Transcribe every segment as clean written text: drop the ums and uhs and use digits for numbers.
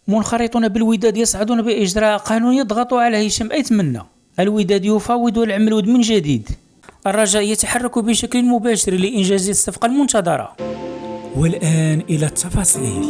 منخرطون بالوداد يسعدون بإجراء قانون يضغط على هشام أيتمنى. الوداد يفاوض العملود من جديد. الرجاء يتحرك بشكل مباشر لإنجاز الصفقة المنتظرة. والآن إلى التفاصيل.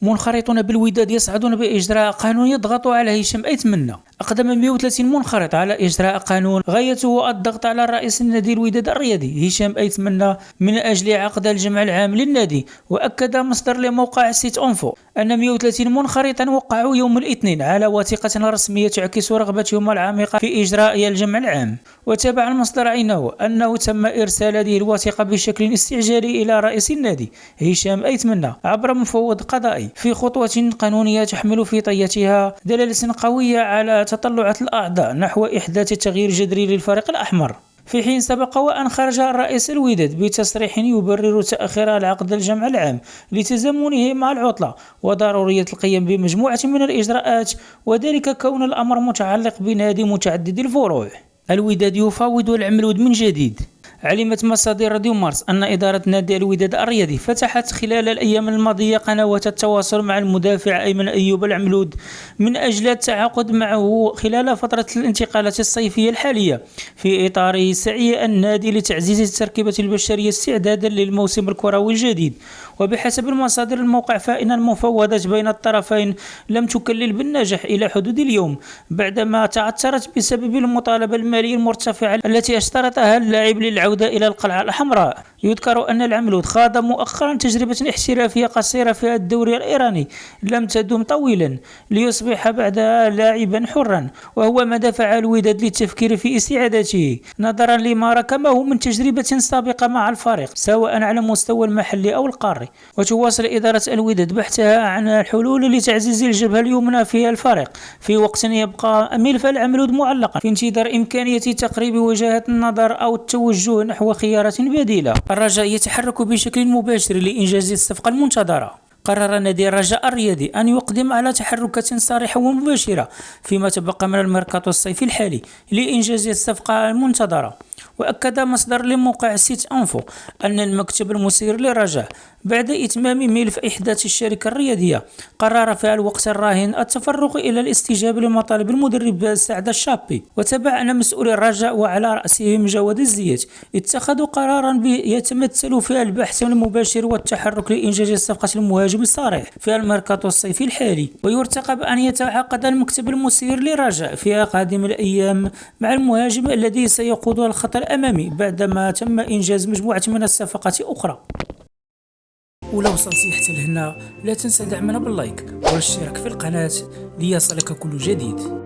منخرطون بالوداد يسعدون بإجراء قانون يضغط على هشام أيتمنى. أقدم 130 منخرط على إجراء قانون غايته الضغط على رئيس النادي الوداد الرياضي هشام أيتمنى من أجل عقد الجمع العام للنادي. وأكد مصدر لموقع سيت أونفو أن 130 منخرطا وقعوا يوم الاثنين على وثيقة رسمية تعكس رغبتهم العميقة في إجراء الجمع العام. وتابع المصدر أنه تم إرسال هذه الوثيقة بشكل استعجالي إلى رئيس النادي هشام أيتمنى عبر مفوض قضائي في خطوة قانونية تحمل في طياتها دلالة قوية على تطلعات الأعضاء نحو إحداث تغيير جذري للفريق الأحمر. في حين سبق وأن خرج الرئيس الوداد بتصريح يبرر تأخير العقد الجمع العام لتزامنه مع العطلة وضرورية القيام بمجموعة من الإجراءات، وذلك كون الأمر متعلق بنادي متعدد الفروع. الوداد يفاوض العملود من جديد. علمت مصادر راديو مارس أن إدارة نادي الوداد الرياضي فتحت خلال الأيام الماضية قنوات التواصل مع المدافع أيمن أيوب العملود من أجل التعاقد معه خلال فترة الانتقالات الصيفية الحالية، في إطار سعي النادي لتعزيز التركيبة البشرية استعدادا للموسم الكروي الجديد. وبحسب المصادر الموقع فإن المفاوضات بين الطرفين لم تكلل بالنجاح إلى حدود اليوم، بعدما تعثرت بسبب المطالبة المالية المرتفعة التي اشترطها اللاعب للعودة إلى القلعة الحمراء. يذكر أن العملود خاض مؤخرا تجربة احترافية قصيرة في الدوري الإيراني لم تدم طويلا ليصبح بعدها لاعبا حرا، وهو ما دفع الوداد للتفكير في استعادته نظرا لما ركمه من تجربة سابقة مع الفريق سواء على المستوى المحلي أو القاري. وتواصل إدارة الوداد بحثها عن الحلول لتعزيز الجبهة اليمنى في الفريق في وقت يبقى ملف العملود معلقا في انتظار إمكانية تقريب وجهات النظر أو التوجه نحو خيارات بديلة. الرجاء يتحرك بشكل مباشر لإنجاز الصفقة المنتظرة. قرر نادي الرجاء الرياضي أن يقدم على تحركات صارحة ومباشرة فيما تبقى من الميركاتو الصيفي الحالي لإنجاز الصفقة المنتظرة. وأكد مصدر لموقع سيت أنفو أن المكتب المسير للرجاء بعد إتمام ملف إحداث الشركة الرياضية قرر في الوقت الراهن التفرغ إلى الاستجابة لمطالب المدرب سعد الشابي. وتبع أن مسؤولي الرجاء وعلى رأسهم جواد الزيات اتخذوا قرارا يتمثل في البحث المباشر والتحرك لإنجاز صفقة المهاجم الصريح في الميركاتو الصيفي الحالي. ويرتقب أن يتعاقد المكتب المسير للرجاء في قادم الأيام مع المهاجم الذي سيقود الخط الأمامي بعدما تم إنجاز مجموعة من الصفقات أخرى. ولو وصلتي حتى لهنا لا تنسى دعمنا باللايك والاشتراك في القناة ليصلك كل جديد.